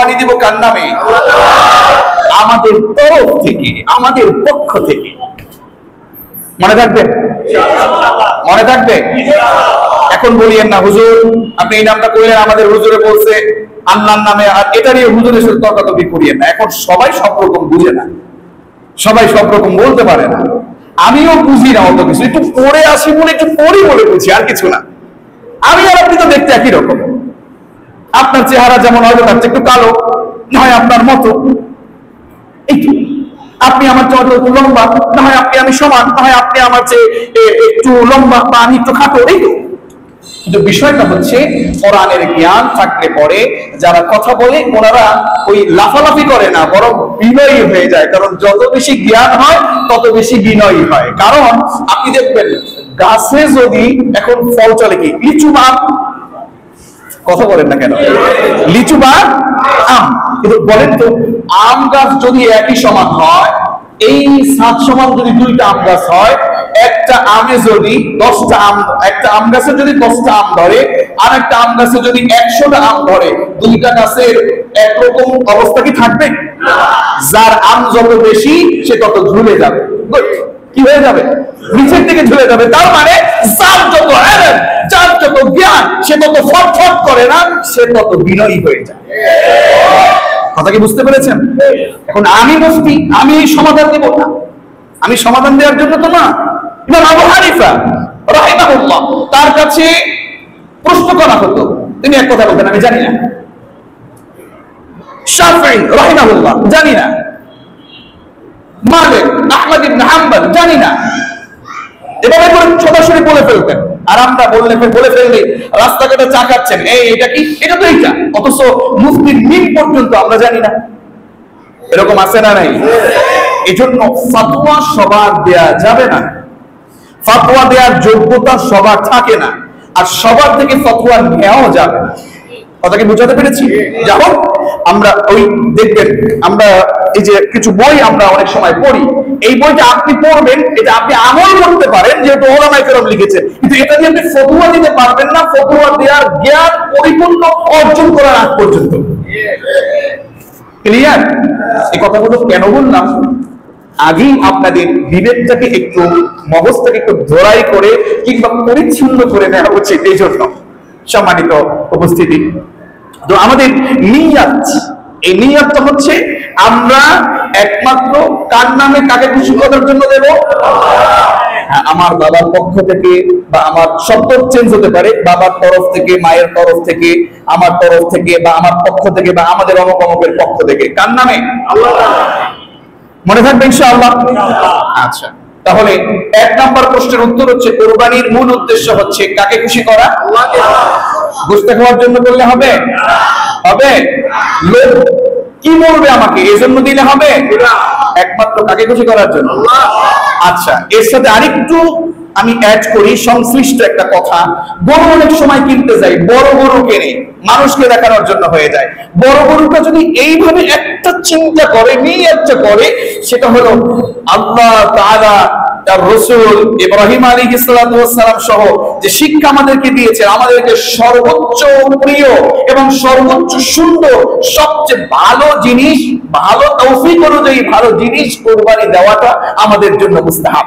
কোরবানি দিব কার নামে? আমাদের তরফ থেকে, আমাদের পক্ষ থেকে। মনে থাকবে? মনে থাকবে? এখন বলিয়েন না হুজুর আপনি এই নামটা কইলেন, আমাদের হুজুরে বলছে আল্লাহর নামে, আর এটা নিয়ে হুজুরের সাথে তর্কাতর্কি করিয়েন না। এখন সবাই সব রকম বুঝে না, সবাই সব রকম বলতে পারে না। আমিও বুঝি না অত কিছু, একটু পড়ে আসি বলে একটু পড়ি বলে বুঝি, আর কিছু না। আমি আর আপনি তো দেখতে একই রকম। আপনার চেহারা যেমন হয়তো তার চেয়ে একটু কালো, না হয় আপনার মতো একটু, আপনি আমার চেয়ে একটু লম্বা, না হয় আপনি আমি সমান, না হয় আপনি আমার চেয়ে একটু লম্বা বা আমি একটু খাটো, এই তো। কিন্তু বিষয়টা হচ্ছে কোরআনের জ্ঞান থাকলে পরে যারা কথা বলে ওনারা ওই লাফালাফি করে না, বরং বিনয়ী হয়ে যায়। কারণ যত বেশি জ্ঞান হয় তত বেশি বিনয়ী হয়। কারণ আপনি দেখবেন গাছে যদি এখন ফল চলে কি লিচু বা কথা বলেন না কেন, লিচু বা আম, কিন্তু বলেন তো আম গাছ যদি একই সমান হয়, এই 7 সমান যদি 2টা আম গাছ হয়, একটা আমে যদি 10টা আম, একটা আম গাছে যদি 10টা আম ধরে, আর একটা আম গাছে যদি 100টা আম ধরে, 2টা গাছের একরকম অবস্থা কি থাকবে? যার আম যত বেশি সে তত ঝুলে যাবে। কি হয়ে যাবে? নিচের দিকে ঝুলে যাবে। তার মানে যার যত এলেম, যার যত জ্ঞান, সে তত ফটফট করে না, সে তত বিনয়ী হয়ে যায়। কথা কি বুঝতে পেরেছেন? এখন আমি মুফতি, আমি সমাধান দেব না, আমি সমাধান দেওয়ার জন্য তো না। ইমাম আবু হানিফা রাহিমাহুল্লাহ, তার কাছে প্রশ্ন করা হতো, তিনি এক কথা বলতেন আমি জানি না। শাফিঈ রাহিমাহুল্লাহ জানি না। মালিক, আহমদ ইবনে হাম্বল জানি না। এভাবে করে সরাসরি বলে ফেলতেন। আর আমরা বলে ফেললে রাস্তাঘাটে চা খাচ্ছেন, এই এটা কি, এটা তো এইটা, অথচ মুফতির মিম পর্যন্ত আমরা জানি না। এরকম আছে না নাই? এজন্য ফতোয়া সবার দেয়া যাবে না, ফতোয়া দেওয়ার যোগ্যতা সবার থাকে না, আর সবার থেকে ফতোয়া নেওয়াও যাবে না। কথা কি বুঝাতে পেরেছি? যাই হোক, আমরা ওই দেখবেন আমরা এই যে কিছু বই আমরা অনেক সময় পড়ি, এই বইটা আপনি পড়বেন, এটা আপনি আমল করতে পারেন যেহেতু ওলামায়ে কেরাম লিখেছেন, কিন্তু এটা দিয়ে আপনি ফতোয়া দিতে পারবেন না, ফতোয়া দেওয়ার জ্ঞান পরিপূর্ণ অর্জন করার আগ পর্যন্ত। ক্লিয়ার? এই কথাগুলো কেন বললাম? আগেই আপনাদের বিবেকটাকে একটু, মগজটাকে একটু জোড়াই করে কিংবা পরিচ্ছন্ন করে নেওয়া উচিত। এই জন্য সম্মানিত উপস্থিতি, তো আমাদের নিয়াত, এই নিয়াতটা হচ্ছে আমরা একমাত্র কার নামে কাকে খুশি করার জন্য দেব? আমার বাবার পক্ষ থেকে, বা আমার শব্দ চেঞ্জ হতে পারে, বাবার তরফ থেকে, মায়ের তরফ থেকে, আমার তরফ থেকে, বা আমার পক্ষ থেকে, বা আমাদের অমুক অমুকের পক্ষ থেকে। কার নামে? আল্লাহ। মনে থাকবে ইনশাআল্লাহ? আচ্ছা, তাহলে 1 নাম্বার প্রশ্নের উত্তর হচ্ছে কুরবানির মূল উদ্দেশ্য হচ্ছে কাকে খুশি করা? আল্লাহকে। গোশত খাওয়ার জন্য করলে হবে? হবে? লোক কি বলবে আমাকে এজন্য দিলে হবে? একমাত্র কাকে খুশি করার জন্য? আল্লাহ। আচ্ছা, এর সাথে আরেকটু আমি অ্যাড করি সংশ্লিষ্ট একটা কথা। গরু অনেক সময় কিনতে যাই, বড় গরু কিনে মানুষকে দেখানোর জন্য হয়ে যায়। বড় গরুটা যদি এইভাবে একটা চিন্তা করে, নিয়ত করে, সেটা হলো আল্লাহ তাআলা তার রাসূল ইব্রাহিম আলাইহিস সালাতু ওয়াস সালাম সহ যে শিক্ষা আমাদেরকে দিয়েছে, আমাদেরকে সর্বোচ্চ প্রিয় এবং সর্বোচ্চ সুন্দর, সবচেয়ে ভালো জিনিস, ভালো তৌফিক অনুযায়ী ভালো জিনিস কুরবানি দেওয়াটা আমাদের জন্য মুস্তাহাব।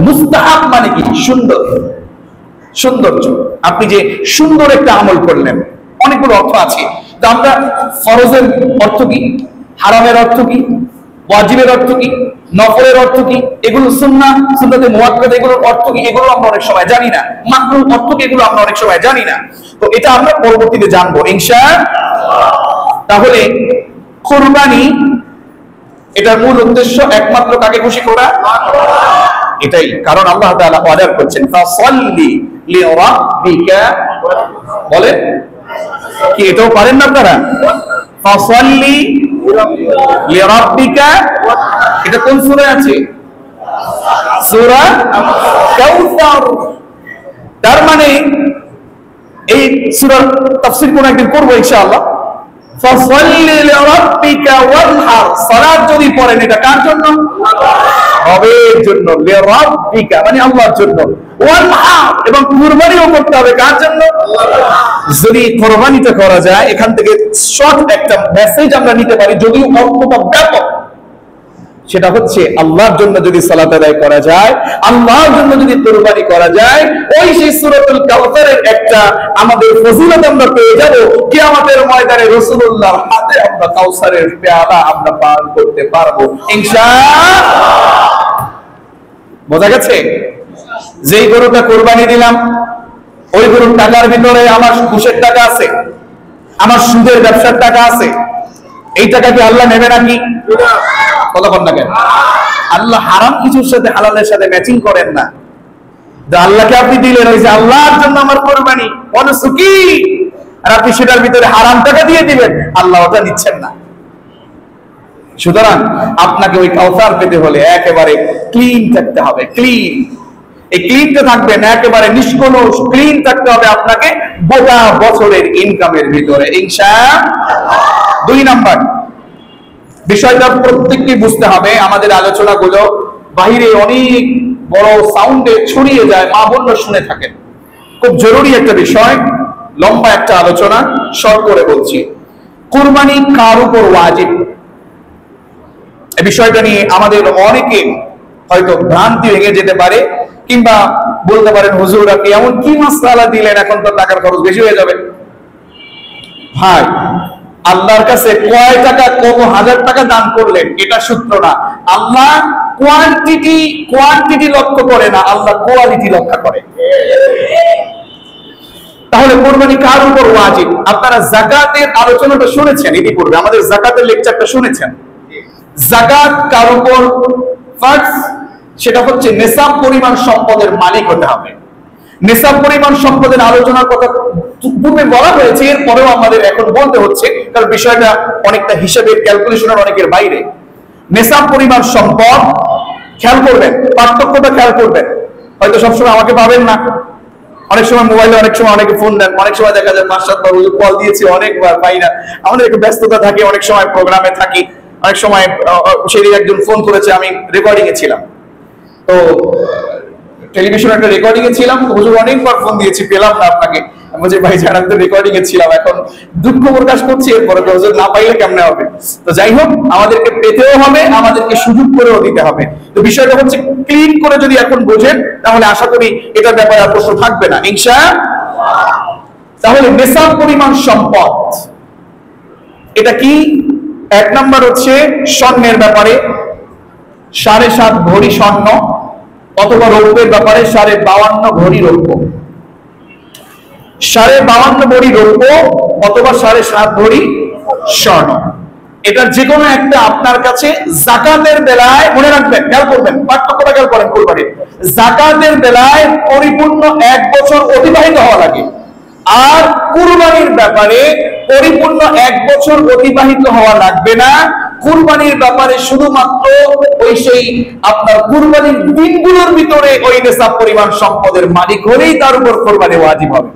মুস্তাহাব মানে কি? সুন্দর, সৌন্দর্য। আপনি যে সুন্দর একটা আমল করলেন, অনেকগুলো অর্থ আছে। তো আমরা ফরজের অর্থ কি, হারামের অর্থ কি, ওয়াজিবের অর্থ কি, নফলের অর্থ কি, এগুলো সুন্নাহ, সুন্নাতে মুআক্কাদা, এগুলোর অর্থ কি, এগুলো আমরা অনেক সময় জানি না। মাকরুহ অর্থ কি, এগুলো আমরা অনেক সময় জানি না। তো এটা আমরা পরবর্তীতে জানবো ইনশাআল্লাহ। তাহলে কুরবানি, এটার মূল উদ্দেশ্য একমাত্র কাকে খুশি করা? এটাই কারণ আল্লাহ তাআলা অর্ডার করছেন ফাসাল্লি লিরাব্বিকা। বলেন কি এটাও পারেন না আপনারা? ফাসাল্লি লিরাব্বিকা, এটা কোন সূরায় আছে? সূরা কাউসার। তার মানে এই সূরার তাফসীর কোন একদিন করব ইনশাআল্লাহ। ফাসাল্লি লিরাব্বিকা ওয়ানহার, সালাত যদি পড়েন এটা কার জন্য? রবের জন্য। লিরাব্বিকা মানে আল্লাহর জন্য। ওয়ানহার এবং কুরবানিও করতে হবে কার জন্য? যদি কুরবানিটা করা যায়, এখান থেকে শর্ট একটা মেসেজ আমরা নিতে পারি, যদিও অর্থটা ব্যাপক। সেটা হচ্ছে আল্লাহর জন্য যদি সালাত আদায় করা যায়, আল্লাহর জন্য যদি কুরবানি করা যায়, ওই সেই সূরাতুল কাউসারের একটা আমাদের ফজিলত আমরা পেয়ে যাব। কিয়ামতের ময়দানে রাসূলুল্লাহর হাতে আমরা কাউসারের পেয়ালা আমরা পান করতে পারবো ইনশাআল্লাহ। বোঝা গেছে? যেই গরুটা কুরবানি দিলাম, ওই গরুর টাকার ভিতরে আমার ঘুষের টাকা আছে, আমার সুদের ব্যবসার টাকা আছে। এই টাকা কি আল্লাহ নেবে নাকি? কতক্ষণ না কেন? আল্লাহ হারাম কিছুর সাথে হালালের সাথে ম্যাচিং করেন না। আল্লাহকে আপনি দিলেন ওই যে আল্লাহর জন্য আমার কোরবানি অনুসুকি, আর আপনি সেটার ভিতরে হারাম টাকা দিয়ে দিবেন, আল্লাহ ওটা নিচ্ছেন না। সুতরাং আপনাকে ওই কাউসার পেতে হলে একেবারে ক্লিন থাকতে হবে। ক্লিন, এই ক্লিনটা থাকবে না, একেবারে নিষ্কলুষ ক্লিন থাকতে হবে আপনাকে গোটা বছরের ইনকামের ভিতরে ইনশাআল্লাহ। 2 নাম্বার বিষয়টা প্রত্যেককে বুঝতে হবে। আমাদের আলোচনাগুলো বাইরে অনেক বড় সাউন্ডে ছড়িয়ে যায়, মা বোন শুনে থাকেন। খুব জরুরি একটা বিষয়, লম্বা একটা আলোচনা, শর্ট করে বলছি। কুরবানি কার উপর ওয়াজিব, এই বিষয়টা নিয়ে আমাদের অনেকে হয়তো ভ্রান্তি ভেঙে যেতে পারে, কিংবা বলতে পারেন হুজুর আপনি এমন কি মাসআলা দিলেন, এখন তো টাকার খরচ বেশি হয়ে যাবে। ভাই, আল্লাহর কাছে কয় টাকা কত হাজার টাকা দান করলেন এটা সূত্র না। আল্লাহ কোয়ান্টিটি লক্ষ্য করে না, আল্লাহ কোয়ালিটি লক্ষ্য করে। তাহলে কুরবানি কার উপর ওয়াজিব? আপনারা যাকাতের আলোচনাটা শুনেছেন ইতিপূর্বে, আমাদের যাকাতের লেকচারটা শুনেছেন। যাকাত কার উপর ফরজ? সেটা হচ্ছে নেসাব পরিমাণ সম্পদের মালিক হতে হবে। নেসাব পরিমাণ সম্পদের আলোচনার কথা পূর্বে বলা হয়েছে, এরপরেও আমাদের এখন বলতে হচ্ছে, কারণ বিষয়টা অনেকটা হিসাবের ক্যালকুলেশনের অনেকের বাইরে। নেসাব পরিমাণ সম্পদ, খেয়াল করবেন, পার্থক্যটা খেয়াল করবেন। হয়তো সবসময় আমাকে পাবেন না, অনেক সময় মোবাইলে অনেক সময় অনেকে ফোন দেন, অনেক সময় দেখা যায় 5-7 বার কল দিয়েছি, অনেকবার পাই না। আমাদের একটু ব্যস্ততা থাকে, অনেক সময় প্রোগ্রামে থাকি, অনেক সময় সেদিন একজন ফোন করেছে, আমি রেকর্ডিং এ ছিলাম, তো টেলিভিশনে একটা রেকর্ডিং এ ছিলাম, হুজুর অনেকবার ফোন দিয়েছি, পেলাম না আপনাকে। আমি বলছি ভাই জান, আমি তো রেকর্ডিং এ ছিলাম, এখন দুঃখ প্রকাশ করছি, এরপরে তো হুজুর না পাইলে কেমনে হবে। তো যাই হোক, আমাদেরকে পেতেও হবে, আমাদেরকে সুযোগ করেও দিতে হবে। তো বিষয়টা হচ্ছে ক্লিন করে যদি এখন বোঝেন, তাহলে আশা করি এটার ব্যাপারে আর প্রশ্ন থাকবে না ইনশাআল্লাহ। তাহলে নেসাব পরিমাণ সম্পদ এটা কি? 1 নাম্বার হচ্ছে স্বর্ণের ব্যাপারে 7.5 ভরি স্বর্ণ, অথবা রৌপ্যের ব্যাপারে 52.5 ভরি রৌপ্য। 52.5 ভরি রৌপ্য অথবা 7.5 ভরি স্বর্ণ, এটার যে কোনো একটা আপনার কাছে যাকাতের বেলায়, মনে রাখবেন, খেয়াল করবেন, পার্থক্যটা খেয়াল করেন কুরবানির। যাকাতের বেলায় পরিপূর্ণ 1 বছর অতিবাহিত হওয়া লাগে, আর কুরবানির ব্যাপারে পরিপূর্ণ 1 বছর অতিবাহিত হওয়া লাগবে না। কুরবানির ব্যাপারে শুধুমাত্র ওই সেই আপনার কুরবানির দিনগুলোর ভিতরে ওই নেসাব পরিমাণ সম্পদের মালিক হলেই তার উপর কুরবানি ওয়াজিব হবে।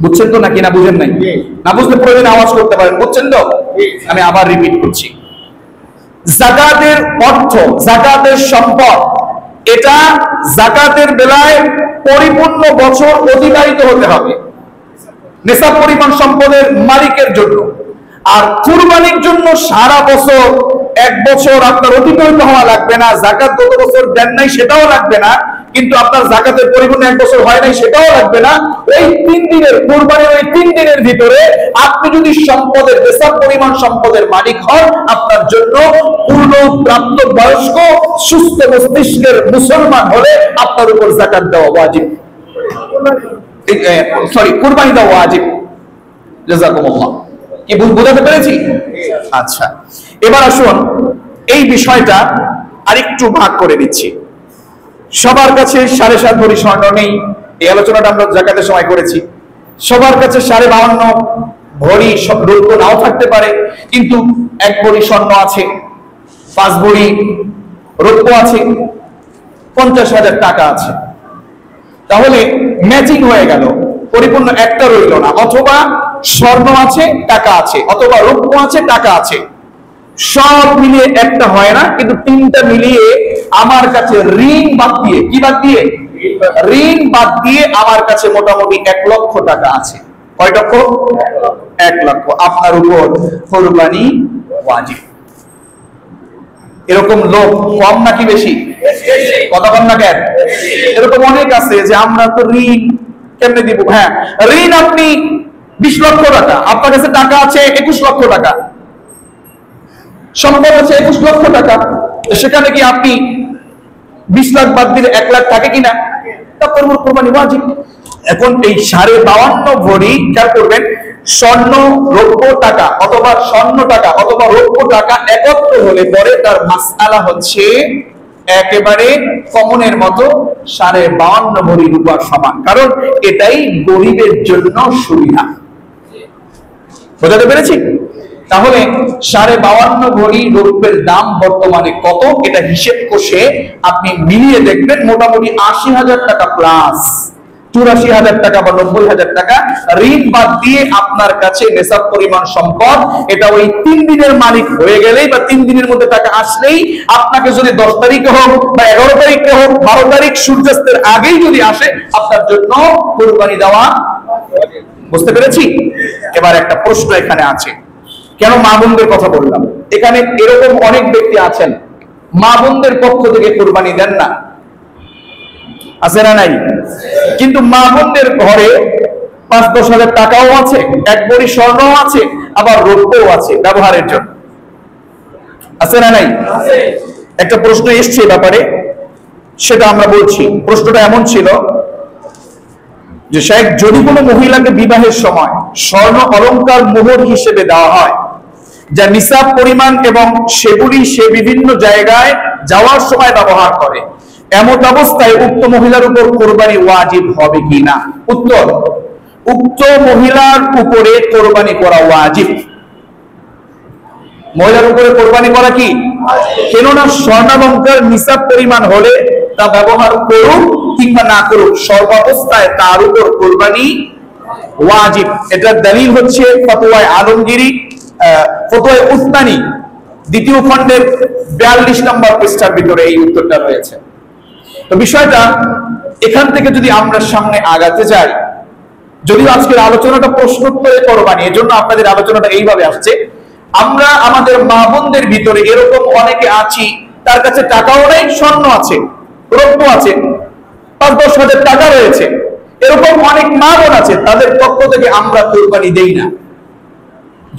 বুঝছেন তো নাকি না বুঝেন নাই? না বুঝলে প্রয়োজনে আওয়াজ করতে পারেন। বুঝছেন তো? আমি আবার রিপিট করছি। যাকাতের অর্থ, যাকাতের সম্পদ, এটা যাকাতের বেলায় পরিপূর্ণ বছর অতিবাহিত হতে হবে নেসাব পরিমাণ সম্পদের মালিকের জন্য। আর কুরবানির জন্য সারা বছর 1 বছর আপনার অতিবাহিত হওয়া লাগবে না। যাকাত গত বছর দেন নাই সেটাও লাগবে না, কিন্তু আপনার যাকাতের পরিপূর্ণ 1 বছর হয় নাই সেটাও লাগবে না। ওই 3 দিনের কুরবানির ওই 3 দিনের ভিতরে আপনি যদি সম্পদের নেসাব পরিমাণ সম্পদের মালিক হন, আপনার জন্য পূর্ণ প্রাপ্ত বয়স্ক সুস্থ মস্তিষ্কের মুসলমান হলে আপনার উপর যাকাত দেওয়া ওয়াজিব, কুরবানি দেওয়া ওয়াজিব। জাযাকুমুল্লাহ। কি বুঝাতে পেরেছি? আচ্ছা, এবার আসুন এই বিষয়টা আরেকটু ভাগ করে দিচ্ছি। সবার কাছে 7.5 ভরি স্বর্ণ নেই, এই আলোচনাটা আমরা যাকাতের সময় করেছি। সবার কাছে 52.5 ভরি রৌপ্য নাও থাকতে পারে, কিন্তু 1 ভরি স্বর্ণ আছে, 5 ভরি রৌপ্য আছে, 50,000 টাকা আছে। তাহলে ম্যাচিং হয়ে গেল, পরিপূর্ণ একটা রইল না। অথবা স্বর্ণ আছে, টাকা আছে, অথবা রৌপ্য আছে, টাকা আছে, সব মিলিয়ে একটা হয় না, কিন্তু তিনটা মিলিয়ে আমার কাছে ঋণ বাদ দিয়ে, কি বাদ দিয়ে, ঋণ বাদ দিয়ে আমার কাছে মোটামুটি 1 লক্ষ টাকা আছে। কয় লক্ষ? 1 লক্ষ। আপনার উপর কুরবানি ওয়াজিব। এরকম লোক কম নাকি বেশি? কথা বল না কেন? এরকম অনেক আছে যে আমরা তো ঋণ কেমনে দিব। হ্যাঁ, ঋণ আপনি 20 লক্ষ টাকা, আপনার কাছে টাকা আছে 21 লক্ষ টাকা, সম্পদ আছে 21 লক্ষ টাকা, সেখানে কি আপনি 20 লাখ বাদ দিলে 1 লাখ থাকে কিনা? তারপর কুরবানি ওয়াজিব। এখন এই 52.5 ভরি খেয়াল করবেন, স্বর্ণ রৌপ্য টাকা অথবা স্বর্ণ টাকা অথবা রৌপ্য টাকা একত্র হলে পরে তার মাসআলা হচ্ছে একেবারে কমনের মতো 52.5 ভরি রূপার সমান, কারণ এটাই গরিবের জন্য সুবিধা। বুঝতে পেরেছি? তাহলে 52.5 ভরি রৌপ্যের দাম বর্তমানে কত, এটা হিসেব কষে আপনি মিলিয়ে দেখবেন মোটামুটি 80,000 টাকা প্লাস, 84,000 টাকা বা 90,000 টাকা ঋণ বাদ দিয়ে আপনার কাছে নেশাব পরিমাণ সম্পদ, এটা ওই 3 দিনের মালিক হয়ে গেলেই বা 3 দিনের মধ্যে টাকা আসলেই, আপনাকে যদি 10 তারিখে হোক বা 11 তারিখে হোক, 12 তারিখ সূর্যাস্তের আগেই যদি আসে, আপনার জন্য কুরবানি দেওয়া। বুঝতে পেরেছি? এবার একটা প্রশ্ন এখানে আছে, কেন মা বোনদের কথা বললাম? এখানে এরকম অনেক ব্যক্তি আছেন মা বোনদের পক্ষ থেকে কুরবানি দেন না, আছে না নাই? কিন্তু মা বোনদের ঘরে 5-10 হাজার টাকাও আছে, 1 ভরি স্বর্ণও আছে, আবার রৌপ্যও আছে ব্যবহারের জন্য, আছে না নাই? একটা প্রশ্ন এসছে ব্যাপারে, সেটা আমরা বলছি। প্রশ্নটা এমন ছিল যে শেখ, যদি কোনো মহিলাকে বিবাহের সময় স্বর্ণ অলংকার মোহর হিসেবে দেওয়া হয় যা নিসাব পরিমাণ এবং সেগুলি সে বিভিন্ন জায়গায় যাওয়ার সময় ব্যবহার করে, এমন অবস্থায় উক্ত মহিলার উপর কোরবানি ওয়াজিব হবে কিনা? উত্তর, উক্ত মহিলার উপরে কোরবানি করা ওয়াজিব। মহিলার উপরে কোরবানি করা কি? কেননা স্বর্ণালংকার নিসাব পরিমাণ হলে তা ব্যবহার করুক কিংবা না করুক, সর্বাবস্থায় তার উপর কোরবানি ওয়াজিব। এটার দলিল হচ্ছে ফতোয়ায়ে আলমগীরি, ফতোয়ায়ে উসমানী 2য় খণ্ডের 42 নম্বর পৃষ্ঠার ভিতরে এই উত্তরটা রয়েছে। তো বিষয়টা এখান থেকে যদি আমরা সামনে আগাতে যাই, যদিও আজকের আলোচনাটা প্রশ্নোত্তরে কোরবানি, এজন্য আপনাদের আলোচনাটা এইভাবে আসছে। আমরা আমাদের মা বোনদের ভিতরে এরকম অনেকে আছি, তার কাছে টাকাও নেই, স্বর্ণ আছে, রৌপ্য আছে, 5-10 হাজার টাকা রয়েছে, এরকম অনেক মা বোন আছে, তাদের পক্ষ থেকে আমরা কোরবানি দেই না।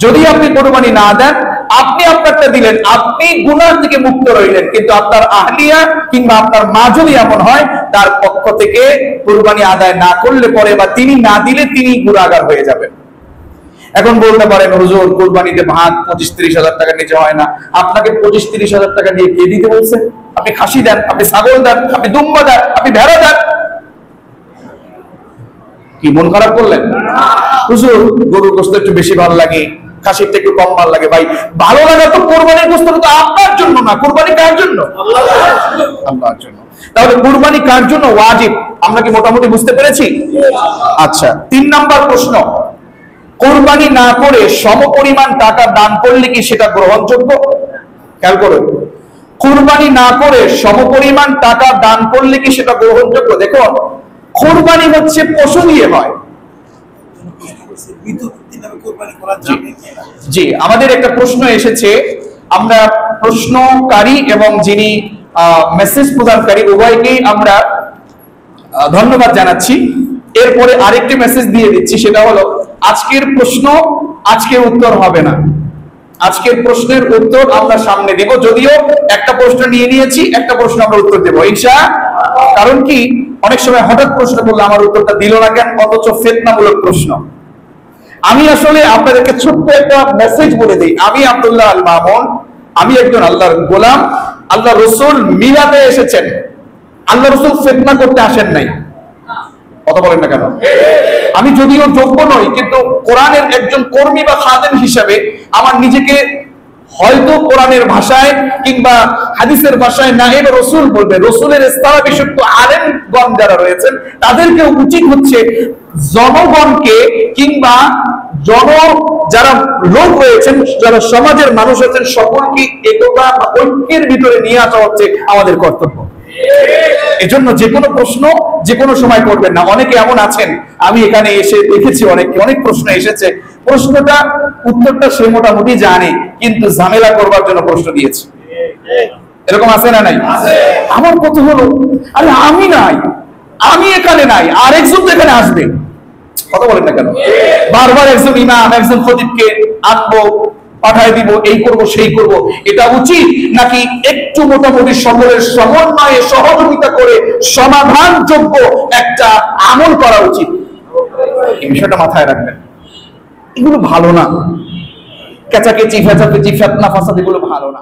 যদি আপনি কোরবানি না দেন, আপনি আপনারটা দিলেন, আপনি গুনাহ থেকে মুক্ত রইলেন, কিন্তু আপনার আহলিয়া কিংবা আপনার মা যদি এমন হয়, তার পক্ষ থেকে কোরবানি আদায় না করলে পরে বা তিনি না দিলে তিনি গুনাহগার হয়ে যাবেন। এখন বলতে পারেন, হুজুর কোরবানিতে ভাগ 25-30 হাজার টাকা নিচে হয় না, আপনাকে 25-30 হাজার টাকা দিয়ে কে দিতে বলছে? আপনি খাসি দেন, আপনি ছাগল দেন, আপনি দুম্বা দেন, আপনি ভেড়া দেন, কি মন খারাপ করলেন? হুজুর গরুর গোশত একটু বেশি ভালো লাগে, খাসিরটা একটু কম ভালো লাগে। ভাই, ভালো লাগা তো কোরবানির গোশত তো আপনার জন্য না, কোরবানি কার জন্য? আল্লাহর জন্য। তাহলে কোরবানি কার জন্য ওয়াজিব, আমরা কি মোটামুটি বুঝতে পেরেছি? আচ্ছা, 3 নাম্বার প্রশ্ন, কোরবানি না করে সমপরিমাণ টাকা দান করলে কি সেটা গ্রহণযোগ্য? খেয়াল করুন, কোরবানি না করে সমপরিমাণ টাকা দান করলে কি সেটা গ্রহণযোগ্য? দেখুন, কোরবানি হচ্ছে পশু দিয়ে হয়। জি, আমাদের একটা প্রশ্ন এসেছে, আমরা প্রশ্নকারী এবং যিনি মেসেজ প্রদানকারী উভয়কেই আমরা ধন্যবাদ জানাচ্ছি। এরপরে আরেকটি মেসেজ দিয়ে দিচ্ছি, সেটা হলো আজকের প্রশ্ন আজকের উত্তর হবে না, আজকের প্রশ্নের উত্তর আমরা সামনে দেব। যদিও একটা প্রশ্ন নিয়ে নিয়েছি, একটা প্রশ্ন আমরা উত্তর দেব ইনশাআল্লাহ। কারণ কি, অনেক সময় হঠাৎ প্রশ্ন করলে আমার উত্তরটা দিল না কেন, অথচ ফিতনামূলক প্রশ্ন। আমি আসলে আপনাদেরকে ছোট্ট একটা মেসেজ বলে দিই, আমি আব্দুল্লাহ আল মামুন, আমি একজন আল্লাহর গোলাম। আল্লাহ রসুল মিলাদে এসেছেন, আল্লাহ রসুল ফিতনা করতে আসেন নাই। কথা বলেন না কেন? আমি যদিও যোগ্য নই, কিন্তু কোরআনের একজন কর্মী বা খাদেম হিসাবে আমার নিজেকে হয়তো কোরআনের ভাষায় কিংবা হাদিসের ভাষায় নায়েব রসুল বলবে, রসুলের ইস্তারা বিশুদ্ধ আলেমগণ যারা রয়েছেন, তাদেরকে উচিত হচ্ছে জনগণকে কিংবা যারা লোক রয়েছেন, যারা সমাজের মানুষ আছেন, সকলকে একতা বা ঐক্যের ভিতরে নিয়ে আসা হচ্ছে আমাদের কর্তব্য। এজন্য যে কোনো প্রশ্ন যে কোনো সময় করবেন না। অনেকে এমন আছেন, আমি এখানে এসে দেখেছি অনেক প্রশ্ন এসেছে, প্রশ্নটা উত্তরটা সে মোটামুটি জানে, কিন্তু ঝামেলা করবার জন্য প্রশ্ন দিয়েছে। এরকম আছে না নাই? আমার কথা হলো, আরে আমি নাই, আমি এখানে নাই, আর একজন তো এখানে আসবে। কথা বলেন না কেন? বারবার একজন ইমাম একজন খতিবকে আনবো, পাঠায় দিব, এই করব সেই করব, এটা উচিত নাকি একটু মোটামুটি সকলের সমন্বয়ে সহযোগিতা করে সমাধানযোগ্য একটা আমল করা উচিত? এই বিষয়টা মাথায় রাখবেন। এগুলো ভালো না, কেচাকেচি ফেচাকেচি ফেতনা ফাসাদ এগুলো ভালো না।